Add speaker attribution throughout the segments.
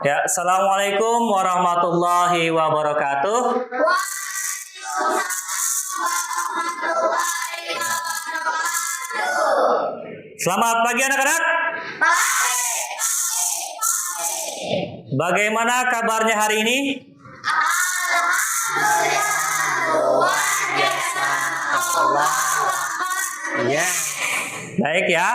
Speaker 1: Ya, assalamualaikum warahmatullahi wabarakatuh. Selamat pagi anak-anak. Bagaimana kabarnya hari ini? Ya. Baik ya.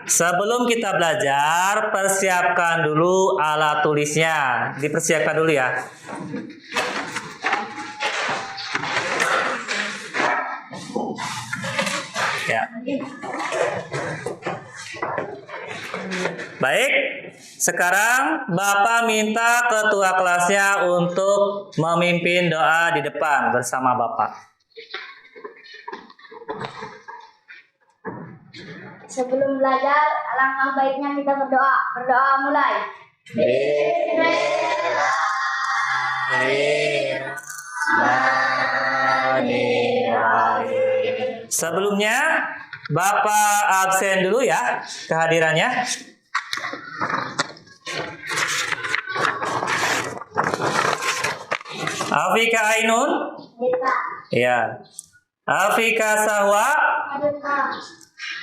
Speaker 1: Sebelum kita belajar, persiapkan dulu alat tulisnya. Dipersiapkan dulu ya. Ya. Baik, sekarang Bapak minta ketua kelasnya untuk memimpin doa di depan bersama Bapak.
Speaker 2: Sebelum belajar, alangkah baiknya kita berdoa. Berdoa mulai.
Speaker 1: Sebelumnya, Bapak absen dulu ya kehadirannya. Afika Ainun. Ya. Afika Sahwa.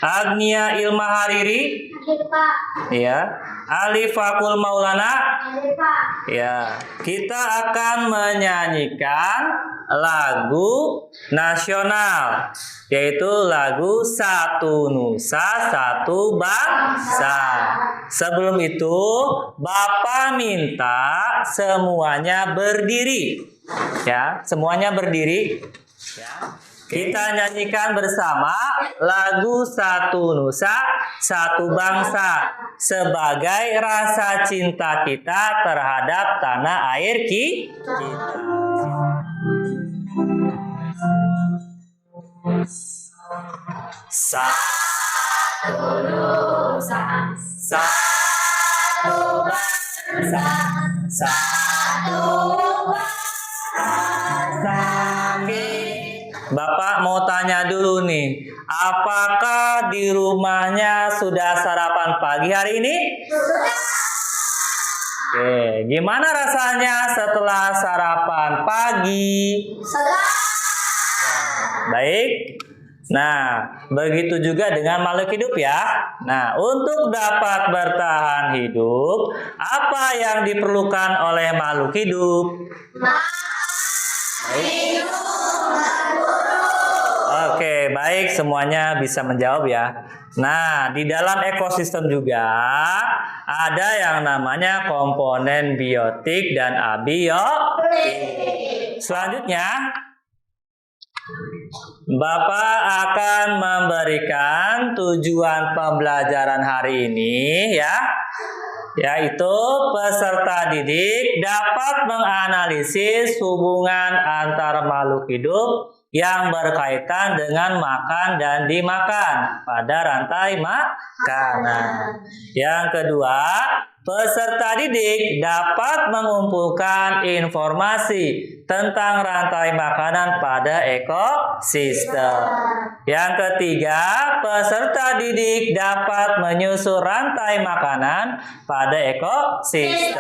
Speaker 1: Agnia Ilma Hariri. Ya. Alifakul Maulana. Ya. Kita akan menyanyikan lagu nasional, yaitu lagu Satu Nusa Satu Bangsa. Sebelum itu, Bapak minta semuanya berdiri. Ya, semuanya berdiri. Ya. Kita nyanyikan bersama lagu Satu Nusa Satu Bangsa sebagai rasa cinta kita terhadap tanah air kita. Satu Nusa Satu Bangsa Satu Bangsa. Bapak mau tanya dulu nih, apakah di rumahnya sudah sarapan pagi hari ini? Sudah. Oke, gimana rasanya setelah sarapan pagi? Sudah. Baik. Nah, begitu juga dengan makhluk hidup ya. Nah, untuk dapat bertahan hidup, apa yang diperlukan oleh makhluk hidup? Baik. Oke, baik, semuanya bisa menjawab ya. Nah, di dalam ekosistem juga ada yang namanya komponen biotik dan abiotik. Selanjutnya, Bapak akan memberikan tujuan pembelajaran hari ini ya, yaitu peserta didik dapat menganalisis hubungan antar makhluk hidup yang berkaitan dengan makan dan dimakan pada rantai makanan. Yang kedua, peserta didik dapat mengumpulkan informasi tentang rantai makanan pada ekosistem. Yang ketiga, peserta didik dapat menyusun rantai makanan pada ekosistem.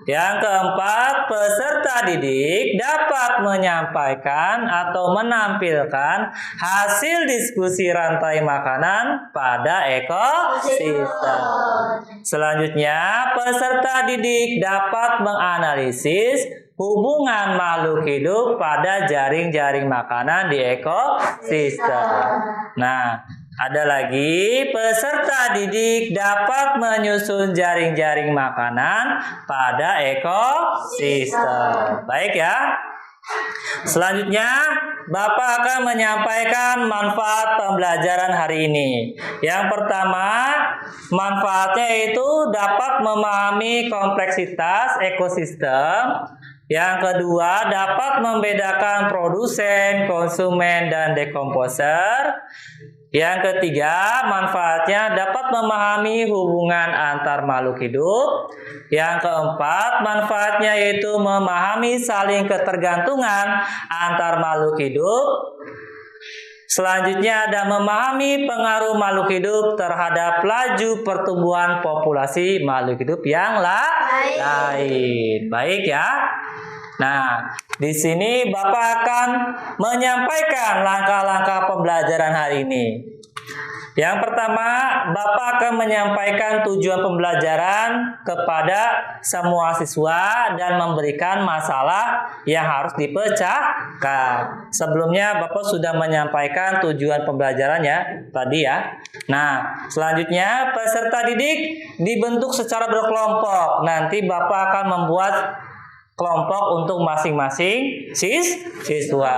Speaker 1: Yang keempat, peserta didik dapat menyampaikan atau menampilkan hasil diskusi rantai makanan pada ekosistem. Selanjutnya, peserta didik dapat menganalisis hubungan makhluk hidup pada jaring-jaring makanan di ekosistem. Nah, ada lagi, peserta didik dapat menyusun jaring-jaring makanan pada ekosistem. Baik ya. Selanjutnya, Bapak akan menyampaikan manfaat pembelajaran hari ini. Yang pertama, manfaatnya itu dapat memahami kompleksitas ekosistem. Yang kedua, dapat membedakan produsen, konsumen, dan dekomposer. Yang ketiga, manfaatnya dapat memahami hubungan antar makhluk hidup. Yang keempat, manfaatnya yaitu memahami saling ketergantungan antar makhluk hidup. Selanjutnya ada memahami pengaruh makhluk hidup terhadap laju pertumbuhan populasi makhluk hidup yang lain. Baik ya. Nah, di sini Bapak akan menyampaikan langkah-langkah pembelajaran hari ini. Yang pertama, Bapak akan menyampaikan tujuan pembelajaran kepada semua siswa dan memberikan masalah yang harus dipecahkan. Sebelumnya Bapak sudah menyampaikan tujuan pembelajarannya tadi ya. Nah, selanjutnya peserta didik dibentuk secara berkelompok. Nanti Bapak akan membuat kelompok untuk masing-masing siswa.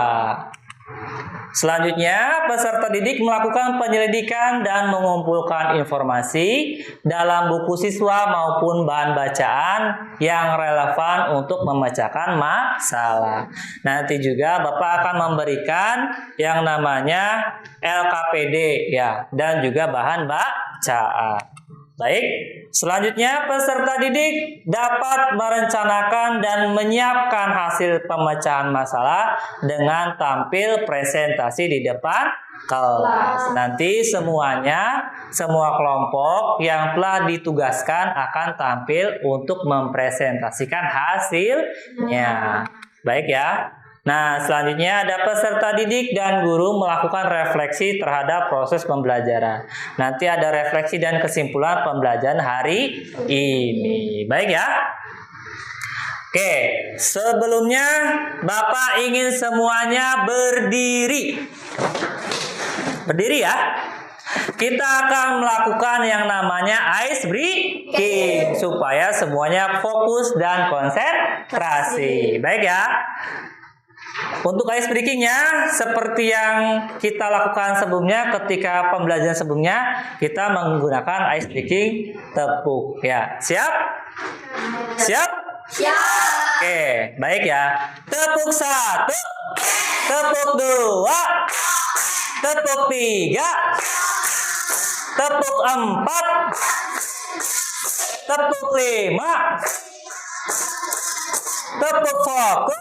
Speaker 1: Selanjutnya, peserta didik melakukan penyelidikan dan mengumpulkan informasi dalam buku siswa maupun bahan bacaan yang relevan untuk memecahkan masalah. Nanti juga Bapak akan memberikan yang namanya LKPD ya, dan juga bahan bacaan. Baik, selanjutnya peserta didik dapat merencanakan dan menyiapkan hasil pemecahan masalah dengan tampil presentasi di depan kelas. Nanti semua kelompok yang telah ditugaskan akan tampil untuk mempresentasikan hasilnya. Baik ya. Nah, selanjutnya ada peserta didik dan guru melakukan refleksi terhadap proses pembelajaran. Nanti ada refleksi dan kesimpulan pembelajaran hari ini. Baik ya. Oke, sebelumnya Bapak ingin semuanya berdiri. Berdiri ya. Kita akan melakukan yang namanya ice breaking supaya semuanya fokus dan konsentrasi. Baik ya. Untuk ice breakingnya seperti yang kita lakukan sebelumnya ketika pembelajaran sebelumnya, kita menggunakan ice breaking tepuk ya. Siap? Siap?
Speaker 2: Siap.
Speaker 1: Oke, baik ya. Tepuk 1, tepuk 2, tepuk 3, tepuk 4, tepuk 5, tepuk fokus.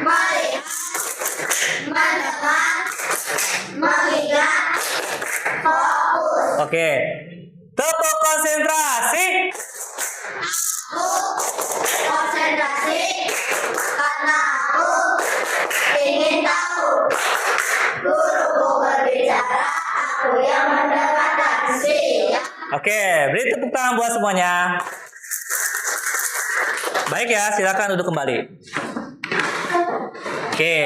Speaker 2: Mari mendengar, mengingat, fokus.
Speaker 1: Oke. Tepuk konsentrasi.
Speaker 2: Aku konsentrasi karena aku ingin tahu. Guruku berbicara, aku yang mendengarkan. Siap.
Speaker 1: Oke, beri tepuk tangan buat semuanya. Baik ya, silakan duduk kembali. Oke.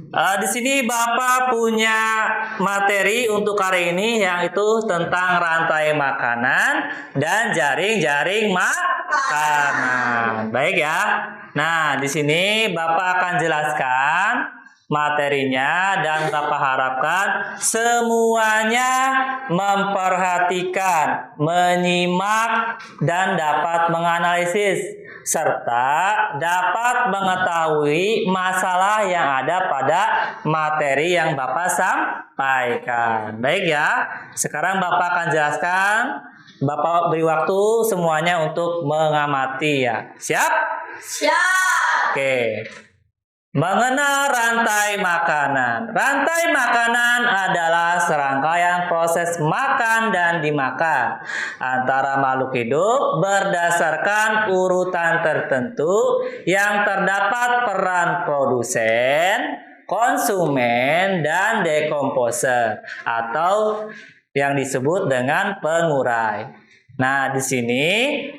Speaker 1: Di sini Bapak punya materi untuk hari ini yaitu tentang rantai makanan dan jaring-jaring makanan. Baik ya. Nah, di sini Bapak akan jelaskan materinya dan Bapak harapkan semuanya memperhatikan, menyimak dan dapat menganalisis serta dapat mengetahui masalah yang ada pada materi yang Bapak sampaikan. Baik ya. Sekarang Bapak akan jelaskan. Bapak beri waktu semuanya untuk mengamati ya. Siap?
Speaker 2: Siap.
Speaker 1: Oke. Mengenal rantai makanan. Rantai makanan adalah serangkaian proses makan dan dimakan antara makhluk hidup berdasarkan urutan tertentu yang terdapat peran produsen, konsumen, dan dekomposer atau yang disebut dengan pengurai. Nah, di sini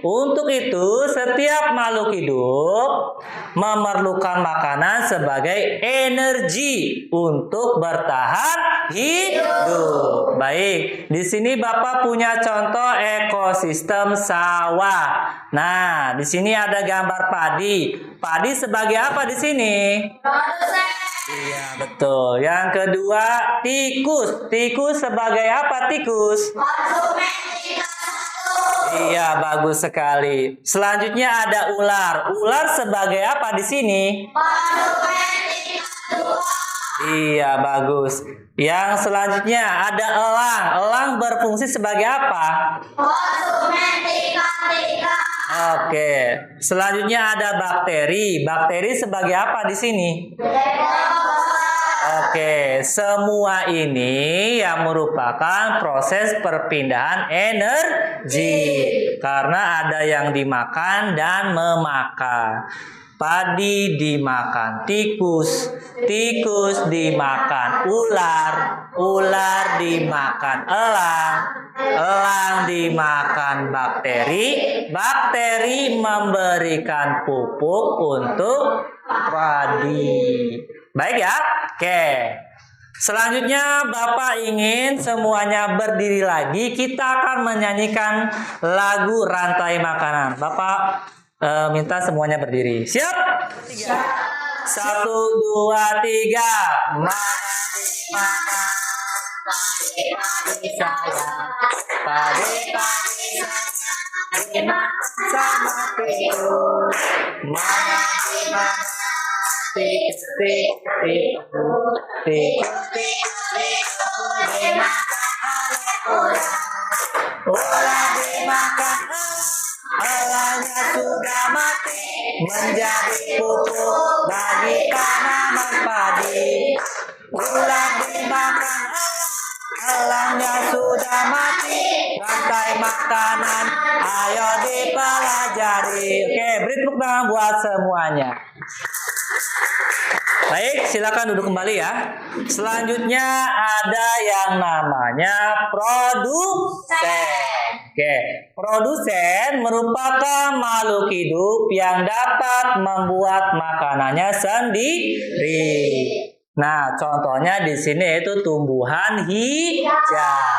Speaker 1: untuk itu setiap makhluk hidup memerlukan makanan sebagai energi untuk bertahan hidup. Baik, di sini Bapak punya contoh ekosistem sawah. Nah, di sini ada gambar padi. Padi sebagai apa di sini?
Speaker 2: Produsen.
Speaker 1: Iya, betul. Yang kedua, tikus. Tikus sebagai apa tikus?
Speaker 2: Konsumen.
Speaker 1: Iya, bagus sekali. Selanjutnya ada ular. Ular sebagai apa di sini? Iya, bagus. Yang selanjutnya ada elang. Elang berfungsi sebagai apa? Oke. Selanjutnya ada bakteri. Bakteri sebagai apa di sini? Oke, Oke, semua ini yang merupakan proses perpindahan energi. Karena ada yang dimakan dan memakan. Padi dimakan tikus, tikus dimakan ular, ular dimakan elang, elang dimakan bakteri, bakteri memberikan pupuk untuk padi. Baik ya? Oke. Selanjutnya Bapak ingin semuanya berdiri lagi. Kita akan menyanyikan lagu Rantai Makanan. Bapak minta semuanya berdiri. Siap? 1, 2, 3. Padi-padi saya, padi-padi saya, sama tikus. Mana dimana? Tikus, tikus, tikus, ular dimakan, elangnya sudah mati, menjadi pupuk bagi tanaman padi. Ular dimakan, elangnya sudah mati, rantai makanan, ayo dipelajari. Oke, beri tepuk tangan buat semuanya. Baik, silakan duduk kembali ya. Selanjutnya ada yang namanya produsen. Oke, produsen merupakan makhluk hidup yang dapat membuat makanannya sendiri. Nah, contohnya di sini itu tumbuhan hijau.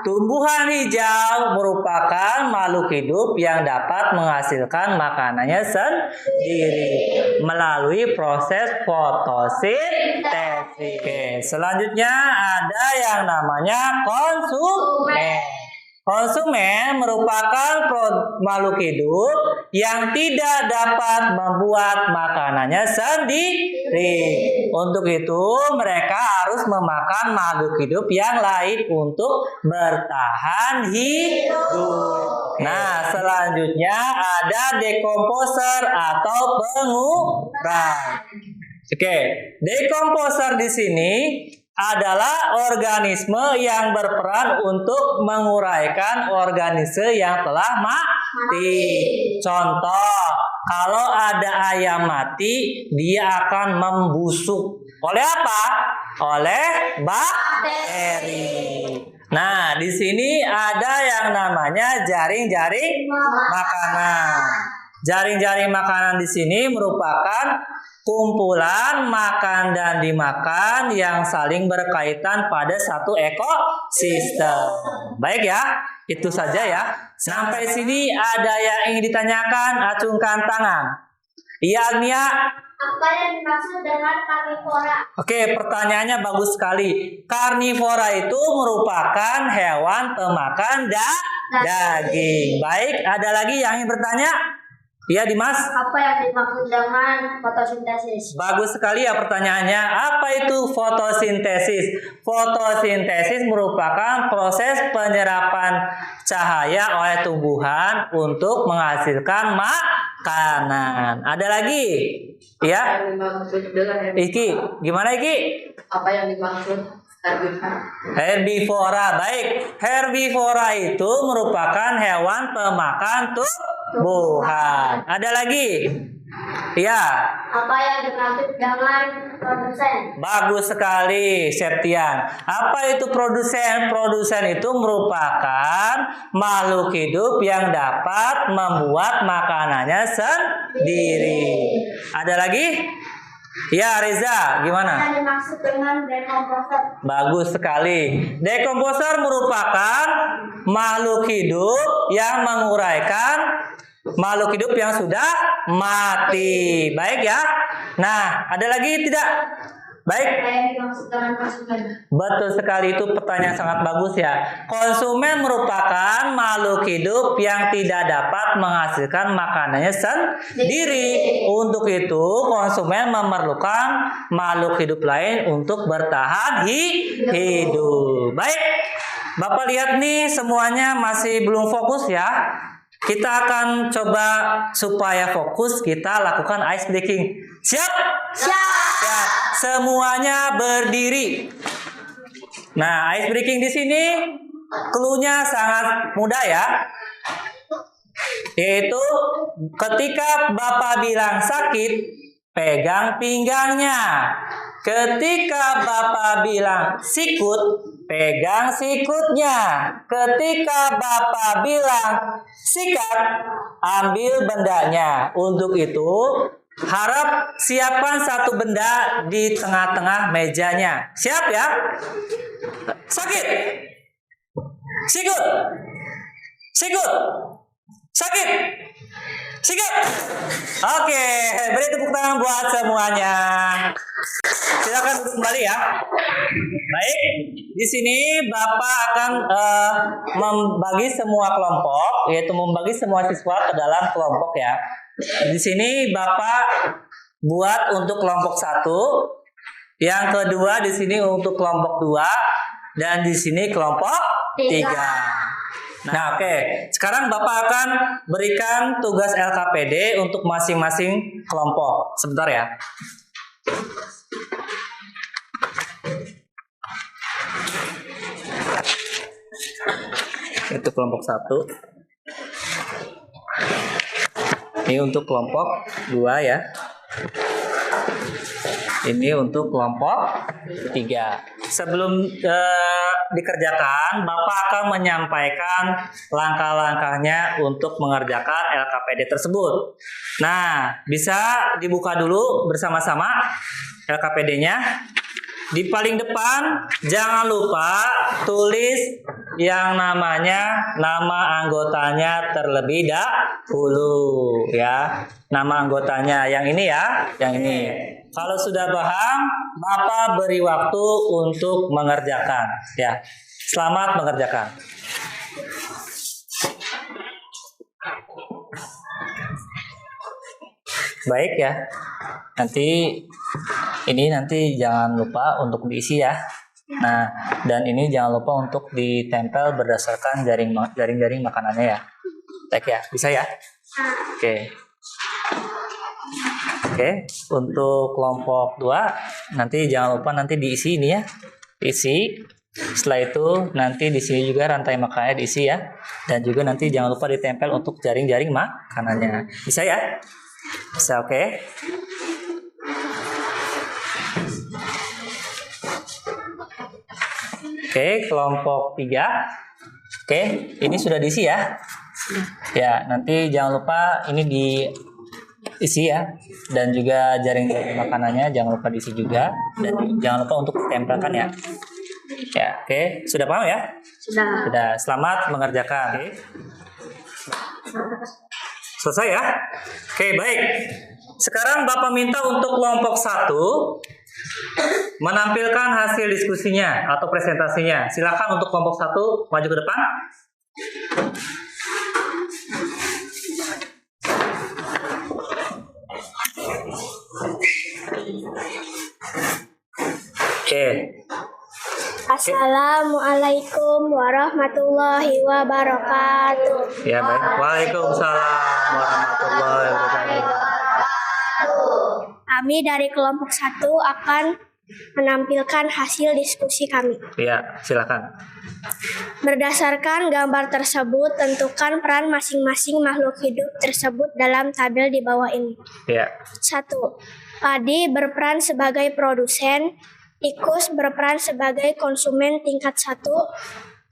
Speaker 1: Tumbuhan hijau merupakan makhluk hidup yang dapat menghasilkan makanannya sendiri melalui proses fotosintesis. Oke, selanjutnya ada yang namanya konsumen. Konsumen merupakan makhluk hidup yang tidak dapat membuat makanannya sendiri. Untuk itu, mereka harus memakan makhluk hidup yang lain untuk bertahan hidup. Nah, selanjutnya ada dekomposer atau pengurang. Oke, dekomposer di sini adalah organisme yang berperan untuk menguraikan organisme yang telah mati. Contoh, kalau ada ayam mati, dia akan membusuk. Oleh apa? Oleh bakteri. Nah, di sini ada yang namanya jaring-jaring makanan. Jaring-jaring makanan di sini merupakan kumpulan makan dan dimakan yang saling berkaitan pada satu ekosistem. Baik ya, itu saja ya. Sampai sini ada yang ingin ditanyakan, acungkan tangan. Iya, Agnia.
Speaker 2: Apa yang dimaksud dengan karnivora?
Speaker 1: Oke, pertanyaannya bagus sekali. Karnivora itu merupakan hewan pemakan daging. Baik, ada lagi yang ingin bertanya? Iya, Dimas.
Speaker 2: Apa yang dimaksud dengan fotosintesis?
Speaker 1: Bagus sekali ya pertanyaannya. Apa itu fotosintesis? Fotosintesis merupakan proses penyerapan cahaya oleh tumbuhan untuk menghasilkan makanan. Ada lagi? Ya.
Speaker 3: Apa yang dimaksud dengan
Speaker 1: Iki, gimana Iki?
Speaker 3: apa yang dimaksud herbivora?
Speaker 1: Herbivora. Baik, herbivora itu merupakan hewan pemakan tumbuhan. Ada lagi? Ya.
Speaker 2: Apa yang dimaksud dengan produsen?
Speaker 1: Bagus sekali, Septian. Apa itu produsen? Produsen itu merupakan makhluk hidup yang dapat membuat makanannya sendiri. Ada lagi? Ya, Reza, gimana?
Speaker 2: Apa yang dimaksud dengan dekomposer?
Speaker 1: Bagus sekali. Dekomposer merupakan makhluk hidup yang menguraikan makhluk hidup yang sudah mati. Baik ya. Nah, ada lagi tidak? Baik.
Speaker 2: Apa yang dimaksud dengan konsumen?
Speaker 1: Betul sekali, itu pertanyaan sangat bagus ya. Konsumen merupakan makhluk hidup yang tidak dapat menghasilkan makanannya sendiri. Untuk itu, konsumen memerlukan makhluk hidup lain untuk bertahan hidup. Baik. Bapak lihat nih, semuanya masih belum fokus ya. Kita akan coba supaya fokus, kita lakukan ice breaking. Siap?
Speaker 2: Siap.
Speaker 1: Ya, semuanya berdiri. Nah, ice breaking di sini clue-nya sangat mudah ya. Yaitu ketika Bapak bilang sakit, pegang pinggangnya. Ketika Bapak bilang sikut, pegang sikutnya. Ketika Bapak bilang sikat, ambil bendanya. Untuk itu, harap siapkan satu benda di tengah-tengah mejanya. Siap ya? Sakit. Sikut. Sikut. Sakit. Sikut. Oke, beri tepuk tangan buat semuanya. Silakan duduk kembali ya. Baik, di sini Bapak akan membagi semua kelompok, yaitu membagi semua siswa ke dalam kelompok ya. Di sini Bapak buat untuk kelompok 1, yang kedua di sini untuk kelompok 2, dan di sini kelompok 3. Nah, oke. Sekarang Bapak akan berikan tugas LKPD untuk masing-masing kelompok. Sebentar ya. Itu kelompok 1. Ini untuk kelompok 2 ya. Ini untuk kelompok 3. Sebelum dikerjakan, Bapak akan menyampaikan langkah-langkahnya untuk mengerjakan LKPD tersebut. Nah, bisa dibuka dulu bersama-sama LKPD-nya. Di paling depan, jangan lupa tulis yang namanya, nama anggotanya terlebih dahulu ya. Nama anggotanya yang ini ya, yang ini. Kalau sudah paham, Bapak beri waktu untuk mengerjakan ya. Selamat mengerjakan. Baik ya. Nanti jangan lupa untuk diisi ya. Nah, dan ini jangan lupa untuk ditempel berdasarkan jaring-jaring makanannya ya. Baik ya, bisa ya? Oke. Oke, untuk kelompok 2 nanti jangan lupa nanti diisi ini ya. Diisi. Setelah itu nanti di sini juga rantai makanannya diisi ya. Dan juga nanti jangan lupa ditempel untuk jaring-jaring makanannya. Bisa ya? Bisa, oke. Oke, kelompok 3. Oke, ini sudah diisi ya. Ya, nanti jangan lupa ini diisi ya. Dan juga jaring-jaring makanannya jangan lupa diisi juga. Dan jangan lupa untuk ditempelkan ya. Ya, oke. Sudah paham ya? Sudah. Selamat mengerjakan. Oke. Selesai ya? Oke, baik. Sekarang Bapak minta untuk kelompok 1 menampilkan hasil diskusinya atau presentasinya. Silakan untuk kelompok 1 maju ke depan. Oke.
Speaker 2: Assalamualaikum warahmatullahi wabarakatuh.
Speaker 1: Ya, baik. Waalaikumsalam warahmatullahi wabarakatuh.
Speaker 2: Kami dari kelompok 1 akan menampilkan hasil diskusi kami.
Speaker 1: Ya, silakan.
Speaker 2: Berdasarkan gambar tersebut, tentukan peran masing-masing makhluk hidup tersebut dalam tabel di bawah ini.
Speaker 1: Ya.
Speaker 2: 1. Padi berperan sebagai produsen, tikus berperan sebagai konsumen tingkat 1,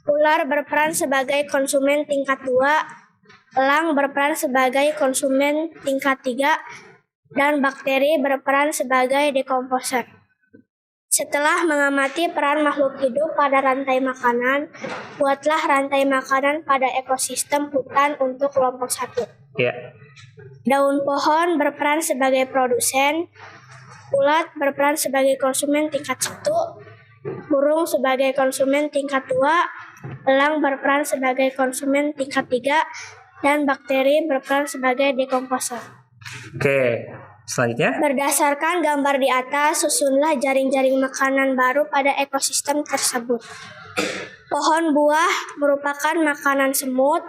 Speaker 2: ular berperan sebagai konsumen tingkat 2, elang berperan sebagai konsumen tingkat 3, dan bakteri berperan sebagai dekomposer. Setelah mengamati peran makhluk hidup pada rantai makanan, buatlah rantai makanan pada ekosistem hutan untuk kelompok 1.
Speaker 1: Ya.
Speaker 2: Daun pohon berperan sebagai produsen, ulat berperan sebagai konsumen tingkat 1, burung sebagai konsumen tingkat 2, elang berperan sebagai konsumen tingkat 3, dan bakteri berperan sebagai dekomposer.
Speaker 1: Oke. Selanjutnya.
Speaker 2: Berdasarkan gambar di atas, susunlah jaring-jaring makanan baru pada ekosistem tersebut. Pohon buah merupakan makanan semut.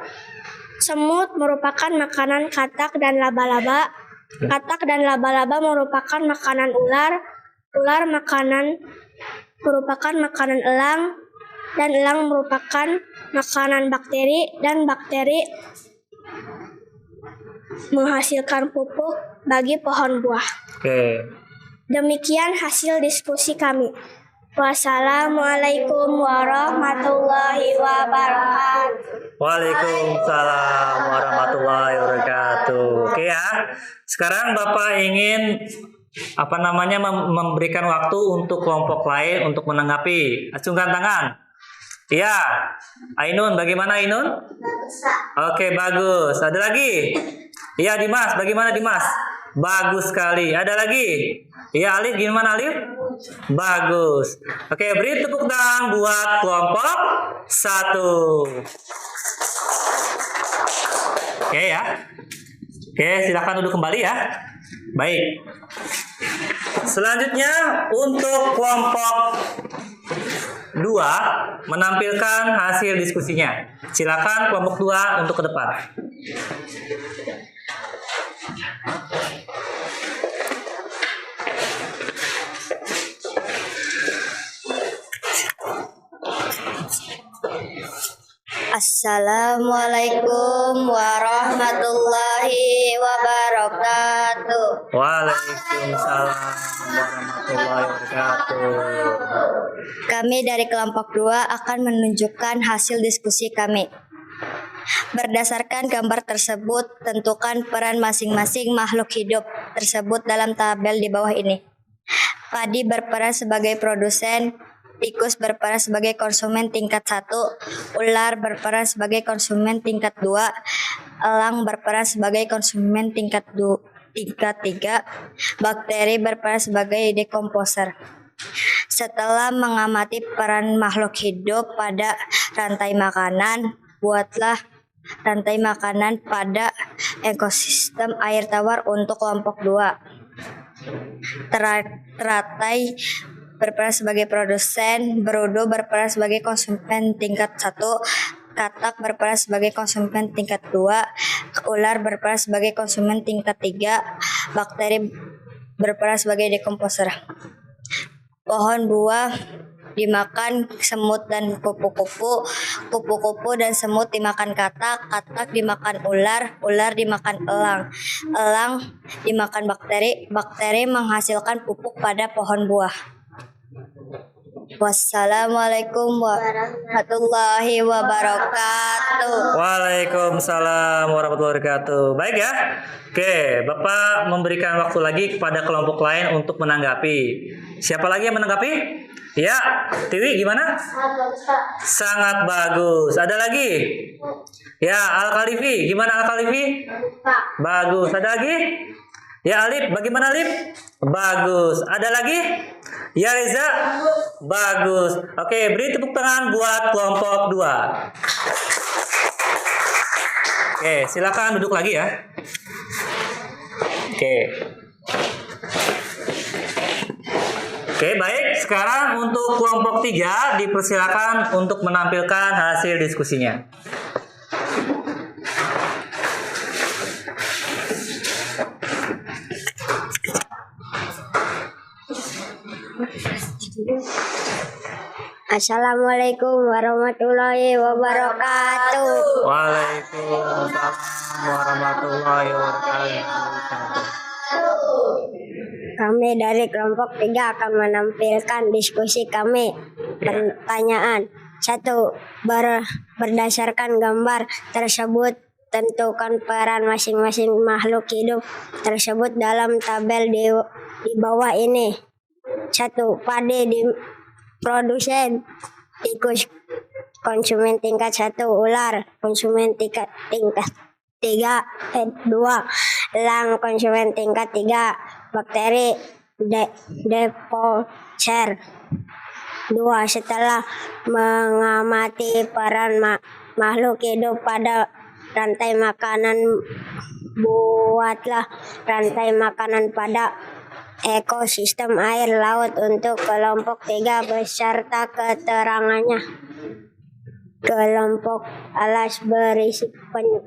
Speaker 2: Semut merupakan makanan katak dan laba-laba. Katak dan laba-laba merupakan makanan ular. Ular merupakan makanan elang, dan elang merupakan makanan bakteri, dan bakteri menghasilkan pupuk bagi pohon buah.
Speaker 1: Oke.
Speaker 2: Demikian hasil diskusi kami. Wassalamualaikum warahmatullahi wabarakatuh.
Speaker 1: Waalaikumsalam warahmatullahi wabarakatuh. Oke ya. Sekarang Bapak ingin memberikan waktu untuk kelompok lain untuk menanggapi. Acungkan tangan. Iya. Ainun, bagaimana Ainun? Oke, bagus. Ada lagi? Iya, Dimas, bagaimana Dimas? Bagus sekali. Ada lagi? Iya, Alif, gimana Alif? Bagus. Oke, beri tepuk tangan buat kelompok 1. Oke ya. Oke, silakan duduk kembali ya. Baik. Selanjutnya untuk kelompok 2 menampilkan hasil diskusinya. Silakan kelompok 2 untuk ke depan.
Speaker 4: Assalamualaikum warahmatullahi wabarakatuh.
Speaker 1: Waalaikumsalam warahmatullahi wabarakatuh.
Speaker 4: Kami dari kelompok 2 akan menunjukkan hasil diskusi kami. Berdasarkan gambar tersebut, tentukan peran masing-masing makhluk hidup tersebut dalam tabel di bawah ini. Padi berperan sebagai produsen, tikus berperan sebagai konsumen tingkat 1, ular berperan sebagai konsumen tingkat 2, elang berperan sebagai konsumen tingkat 3, bakteri berperan sebagai dekomposer. Setelah mengamati peran makhluk hidup pada rantai makanan, buatlah rantai makanan pada ekosistem air tawar untuk kelompok 2. Teratai berperan sebagai produsen, berudu berperan sebagai konsumen tingkat 1, katak berperan sebagai konsumen tingkat 2, ular berperan sebagai konsumen tingkat 3, bakteri berperan sebagai dekomposer. Pohon buah dimakan semut dan kupu-kupu, kupu-kupu dan semut dimakan katak, katak dimakan ular, ular dimakan elang, elang dimakan bakteri, bakteri menghasilkan pupuk pada pohon buah. Wassalamualaikum warahmatullahi wabarakatuh.
Speaker 1: Waalaikumsalam warahmatullahi wabarakatuh. Baik ya. Oke, Bapak memberikan waktu lagi kepada kelompok lain untuk menanggapi. Siapa lagi yang menanggapi? Ya, Tiwi gimana? Sangat bagus. Ada lagi? Ya, Al-Khalifi. Gimana Al-Khalifi? Bagus. Ada lagi? Ya, Alif. Bagaimana Alif? Bagus. Ada lagi? Ya, Reza. Bagus. Oke, beri tepuk tangan buat kelompok 2. Oke, silakan duduk lagi ya. Oke, baik. Sekarang untuk kelompok 3 dipersilakan untuk menampilkan hasil diskusinya.
Speaker 4: Assalamualaikum warahmatullahi wabarakatuh.
Speaker 1: Waalaikumsalam warahmatullahi wabarakatuh.
Speaker 4: Kami dari kelompok 3 akan menampilkan diskusi kami. Pertanyaan 1. Berdasarkan gambar tersebut, tentukan peran masing-masing makhluk hidup tersebut dalam tabel di bawah ini. 1. Padi di produsen, tikus konsumen tingkat 1, ular konsumen tingkat 3, 2, elang konsumen tingkat 3, bakteri dekomposer. 2. Setelah mengamati peran makhluk hidup pada rantai makanan, buatlah rantai makanan pada ekosistem air laut untuk kelompok 3 beserta keterangannya. Kelompok alas berisi penyu.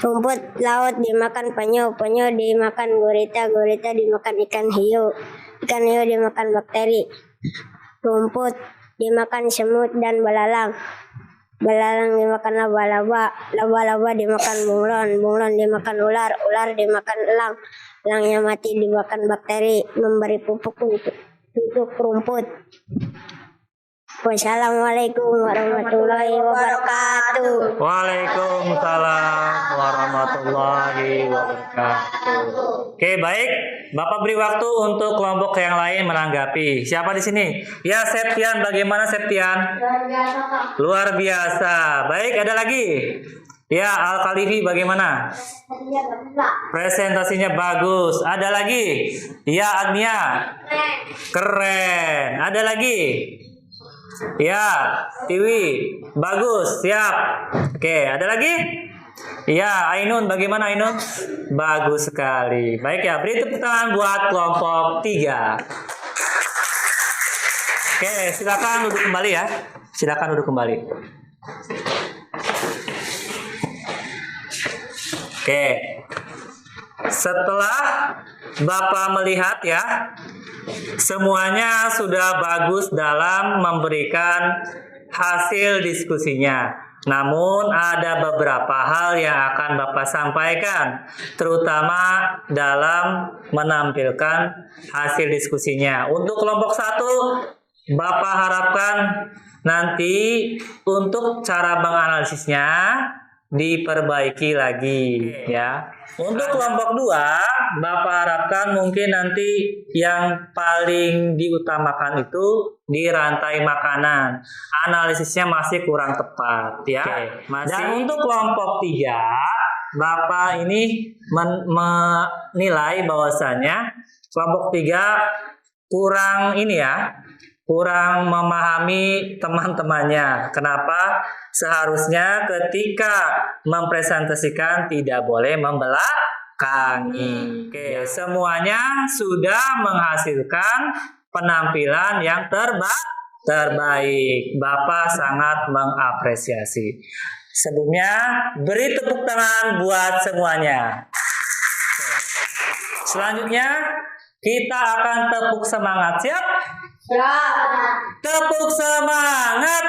Speaker 4: Rumput laut dimakan penyu, penyu dimakan gurita, gurita dimakan ikan hiu,
Speaker 2: Ikan hiu dimakan bakteri. Rumput dimakan semut dan belalang. Belalang dimakan laba-laba. Laba-laba dimakan bunglon. Bunglon dimakan ular. Ular dimakan elang. Elangnya mati dimakan bakteri. Memberi pupuk untuk rumput. Wassalamualaikum warahmatullahi wabarakatuh.
Speaker 1: Waalaikumsalam warahmatullahi wabarakatuh. Oke, baik. Bapak beri waktu untuk kelompok yang lain menanggapi. Siapa di sini? Ya, Septian. Bagaimana Septian? Luar biasa. Baik, ada lagi? Ya, Al-Khalifi bagaimana? Presentasinya bagus. Ada lagi? Ya, Agnia. Keren. Ada lagi? Ya, Tiwi, bagus, siap. Oke, ada lagi? Ya, Ainun, bagaimana Ainun? Bagus sekali. Baik ya, beri tepuk tangan buat kelompok 3. Oke, silakan duduk kembali ya. Silakan duduk kembali. Oke, setelah Bapak melihat ya, semuanya sudah bagus dalam memberikan hasil diskusinya. Namun ada beberapa hal yang akan Bapak sampaikan, terutama dalam menampilkan hasil diskusinya. Untuk kelompok 1, Bapak harapkan nanti untuk cara menganalisisnya diperbaiki lagi ya. Untuk kelompok 2, Bapak harapkan mungkin nanti yang paling diutamakan itu di rantai makanan. Analisisnya masih kurang tepat ya. Dan untuk kelompok 3, Bapak ini menilai bahwasanya kelompok 3 kurang kurang memahami teman-temannya. Kenapa? Seharusnya ketika mempresentasikan tidak boleh membelakangi. Oke, semuanya sudah menghasilkan penampilan yang terbaik. Bapak sangat mengapresiasi. Sebelumnya, beri tepuk tangan buat semuanya. Oke. Selanjutnya, kita akan tepuk semangat. Siap? Tepuk semangat.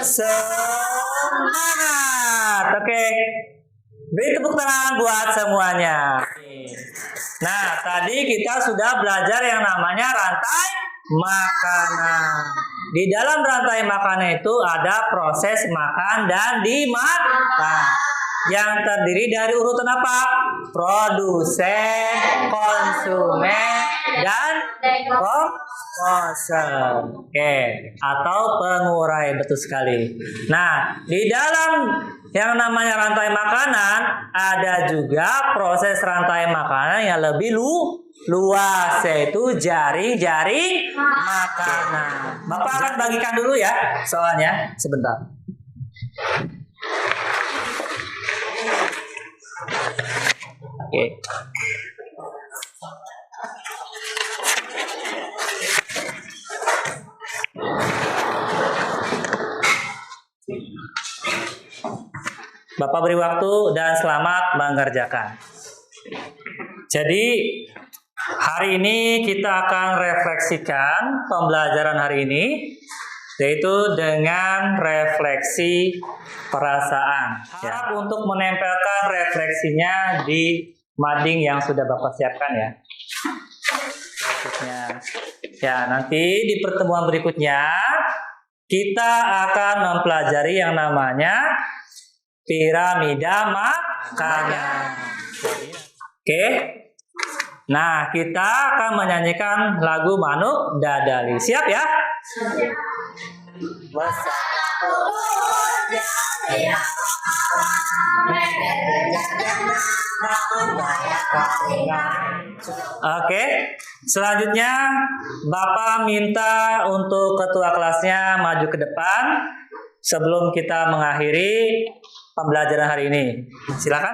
Speaker 1: Semangat. Oke. Beri tepuk tangan buat semuanya. Nah, tadi kita sudah belajar yang namanya rantai makanan. Di dalam rantai makanan itu ada proses makan dan dimakan, yang terdiri dari urutan apa? Produsen, konsumen, dan konsumen. Oke, atau pengurai, betul sekali. Nah, di dalam yang namanya rantai makanan ada juga proses rantai makanan yang lebih luas, yaitu jaring-jaring makanan. Bapak akan bagikan dulu ya soalnya sebentar. Oke. Bapak beri waktu dan selamat mengerjakan. Jadi hari ini kita akan refleksikan pembelajaran hari ini, yaitu dengan refleksi perasaan. Harap untuk menempelkan refleksinya di mading yang sudah Bapak siapkan ya. Ya, nanti di pertemuan berikutnya kita akan mempelajari yang namanya piramida makanan. Oke. Nah, kita akan menyanyikan lagu Manuk Dadali. Siap ya? Oke. Selanjutnya Bapak minta untuk ketua kelasnya maju ke depan sebelum kita mengakhiri pembelajaran hari ini. Silakan.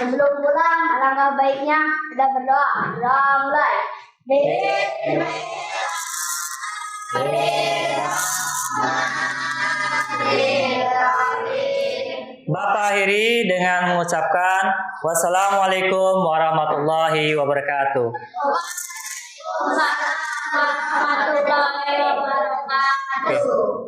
Speaker 2: Sebelum pulang, alangkah baiknya kita berdoa. Doa mulai.
Speaker 1: Bapak akhiri dengan mengucapkan Wassalamualaikum warahmatullahi wabarakatuh.
Speaker 2: Waalaikumsalam warahmatullahi wabarakatuh.
Speaker 1: Oke.